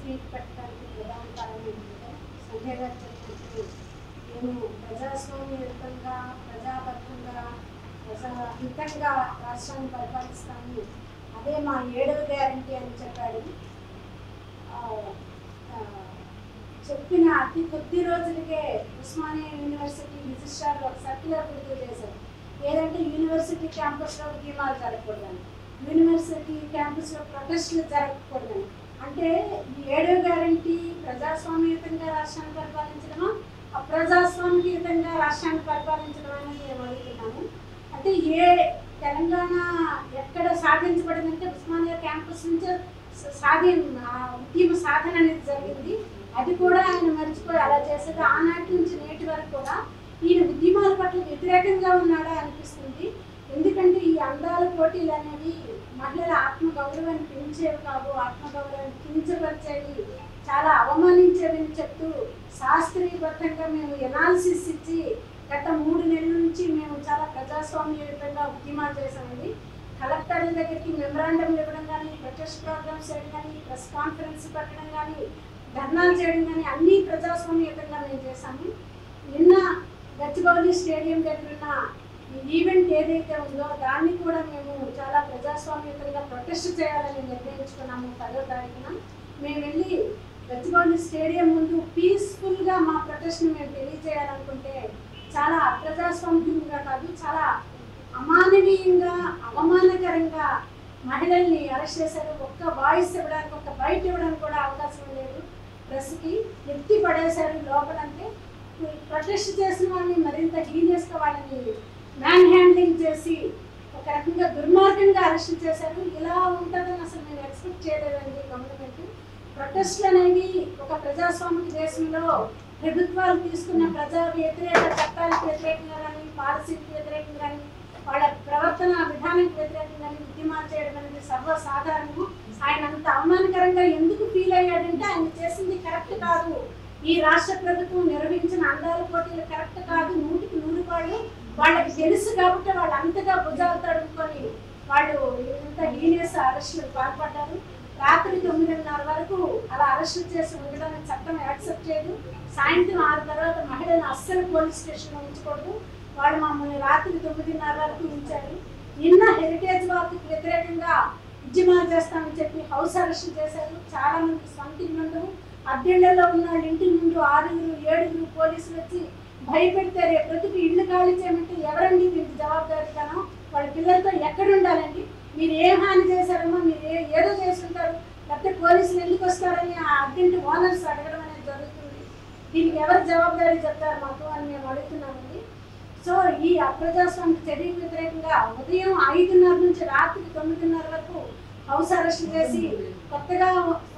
Meet పెట్టడానికి ప్రధాన కారణం ఏంటంటే సంజయ్ గారు చెప్పినట్టు మేము ప్రజాస్వామ్యయుతంగా ప్రజాబద్ధంగా ప్రజాహితంగా రాష్ట్రాన్ని పరిపాలిస్తాము, అదే మా 7వ గ్యారంటీ అని చెప్పాడు. చెప్పిన అతి కొద్ది రోజులకే ఉస్మానియా యూనివర్సిటీ రిజిస్ట్రార్ ఒక సర్క్యులర్ విడుదల చేశారు. ఏదంటే యూనివర్సిటీ క్యాంపస్లో ఉద్యమాలు జరగకూడదని, యూనివర్సిటీ క్యాంపస్లో ప్రొటెస్టులు జరగకూడదని. అంటే ఈ 7వ గ్యారంటీ ప్రజాస్వామ్యయుతంగా రాష్ట్రాన్ని పరిపాలించడమా, అప్రజాస్వామ్యయుతంగా రాష్ట్రాన్ని పరిపాలించడం అనేది మేము అడుగుతున్నాము. అంటే తెలంగాణ ఎక్కడ సాధించబడిందంటే ఉస్మానియా క్యాంపస్ నుంచి ఉద్యమ సాధన అనేది జరిగింది. అది కూడా ఆయన మర్చిపోయి అలా చేసేది. ఆనాటి నుంచి నేటి వరకు కూడా ఈయన ఉద్యమాల పట్ల వ్యతిరేకంగా ఉన్నాడా అనిపిస్తుంది. ఎందుకంటే ఈ అందాల పోటీలు అనేవి మహిళల ఆత్మగౌరవాన్ని పెంచేవి కావు, ఆత్మగౌరవాన్ని కించపరిచేవి, చాలా అవమానించేవని చెప్తూ శాస్త్రీయబద్ధంగా మేము ఎనాలిసిస్ ఇచ్చి గత 3 నెలల నుంచి మేము చాలా ప్రజాస్వామ్యయుతంగా ఉద్యమాలు చేసామండి. కలెక్టర్ల దగ్గరికి మెమరాండంలు ఇవ్వడం కానీ, ప్రొటెస్ట్ ప్రోగ్రామ్స్ చేయడం కానీ, ప్రెస్ కాన్ఫరెన్స్ పెట్టడం కానీ, ధర్నాలు చేయడం కానీ అన్నీ ప్రజాస్వామ్యయుతంగా మేము చేశాము. నిన్న గచ్చిబౌలి స్టేడియం దగ్గర ఉన్న ఈ ఈవెంట్ ఏదైతే ఉందో దాన్ని కూడా మేము చాలా ప్రజాస్వామ్యయుతంగా ప్రొటెస్ట్ చేయాలని నిర్ణయించుకున్నాము. 10వ తారీఖున మేము వెళ్ళి గచ్చిబౌలి స్టేడియం ముందు పీస్ఫుల్గా మా ప్రొటెస్ట్ని మేము తెలియజేయాలనుకుంటే చాలా అప్రజాస్వామ్యంగా కాదు, చాలా అమానవీయంగా అవమానకరంగా మహిళల్ని అరెస్ట్ చేశారు. ఒక్క వాయిస్ ఇవ్వడానికి, ఒక్క బయట ఇవ్వడానికి కూడా అవకాశం లేదు. ప్రెస్కి ఎత్తి పడేశారు లోపలంటే. ప్రొటెస్ట్ చేసిన వాళ్ళని మరింత హీనియస్గా వాళ్ళని మ్యాన్ హ్యాండ్లింగ్ చేసి ఒక రకంగా దుర్మార్గంగా అరెస్ట్ చేశారు. ఇలా ఉంటుందని అసలు నేను ఎక్స్పెక్ట్ చేయలేదండి. గవర్నమెంట్ ప్రొటెస్ట్లు అనేవి ఒక ప్రజాస్వామిక దేశంలో ప్రభుత్వాలు తీసుకున్న ప్రజా వ్యతిరేక చట్టాలకు వ్యతిరేకంగా కానీ, పాలసీకి వ్యతిరేకంగా కానీ, వాళ్ళ ప్రవర్తన విధానానికి వ్యతిరేకంగా ఉద్యమాలు చేయడం అనేది సర్వసాధారణము. ఆయన అంత అవమానకరంగా ఎందుకు ఫీల్ అయ్యాడంటే ఆయన చేసింది కరెక్ట్ కాదు, ఈ రాష్ట్ర ప్రభుత్వం నిర్వహించిన అందాల పోటీలు కరెక్ట్ కాదు, 100కి 100 వాళ్ళు వాళ్ళకి తెలుసు కాబట్టి వాళ్ళు అంతగా భుజాలు తడుముకొని వాళ్ళు ఇంత హీనియస్ అరెస్టులకు పాల్పడ్డారు. రాత్రి 9:30 వరకు అలా అరెస్టు చేసి ఉండడానికి చట్టం యాక్సెప్ట్ చేయదు. సాయంత్రం 6 తర్వాత మహిళలను అస్సలు పోలీస్ స్టేషన్లో ఉంచకూడదు. వాళ్ళు మమ్మల్ని రాత్రి 9:30 వరకు ఉంచారు. నిన్న హెరిటేజ్ వాక్కి వ్యతిరేకంగా ఉద్యమాలు చేస్తామని చెప్పి హౌస్ అరెస్ట్ చేశారు. చాలా మంది సొంత ముందు అద్దెళ్లలో ఉన్న వాళ్ళ ఇంటి ముందు 6-7 పోలీసులు వచ్చి భయపెడితే రేపటికి ఇల్లు ఖాళీ చేయమంటే ఎవరండి దీనికి జవాబుదారీతనం? వాళ్ళ పిల్లలతో ఎక్కడ ఉండాలండి? మీరు ఏ హాని చేశారమ్మో, మీరు ఏదో చేస్తుంటారు, లేకపోతే పోలీసులు ఎందుకు వస్తారని ఆ అద్దెంటి ఓనర్స్ అడగడం అనేది జరుగుతుంది. దీనికి ఎవరు జవాబుదారీ చెప్తారు మాకు అని మేము అడుగుతున్నామండి. సో ఈ అప్రజాస్వామిక చర్యకు వ్యతిరేకంగా ఉదయం 5:30 నుంచి రాత్రి 9:30 వరకు హౌస్ అరెస్ట్ చేసి కొత్తగా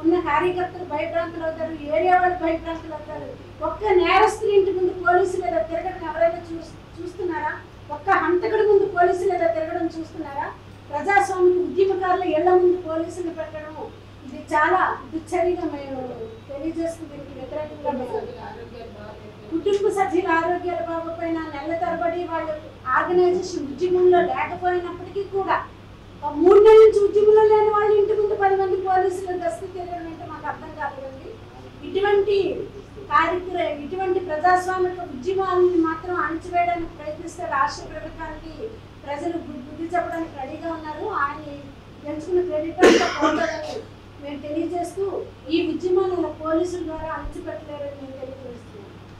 ఉన్న కార్యకర్తలు భయభ్రాంతులు అవుతారు, ఏరియా వాళ్ళు భయభ్రాంతులు అవుతారు. ఒక్క నేరస్తుల ఇంటి ముందు పోలీసులు ఏదో తిరగడం ఎవరైనా చూస్తున్నారా? ఒక్క హంతకుడి ముందు పోలీసులు ఏదో తిరగడం చూస్తున్నారా? ప్రజాస్వామిక ఉద్యమకారుల ఇళ్ల ముందు పోలీసులు పెట్టడం ఇది చాలా దుశ్చర్యగా మేము తెలియజేస్తుంది. దీనికి వ్యతిరేకంగా కుటుంబ సభ్యుల ఆరోగ్యాలు బాగోపోయినా నెల తరబడి వాళ్ళు ఆర్గనైజేషన్ ఉద్యమంలో లేకపోయినప్పటికీ కూడా 3 నెలల నుంచి ఉద్యమంలో లేని వాళ్ళ ఇంటి ముందు 10 మంది పోలీసులు గస్తీ తిరగడం అంటే మాకు అర్థం కాలేదండి. ఇటువంటి ప్రజాస్వామిక ఉద్యమాలను మాత్రం అణచివేయడానికి ప్రయత్నిస్తే రాష్ట్ర ప్రభుత్వానికి ప్రజలు బుద్ధి చెప్పడానికి రెడీగా ఉన్నారు. ఆయన గెలుచుకున్న క్రెడిట్ అంతా పోతుందని మేము తెలియజేస్తూ ఈ ఉద్యమాలను పోలీసుల ద్వారా అణచిపెట్టలేరని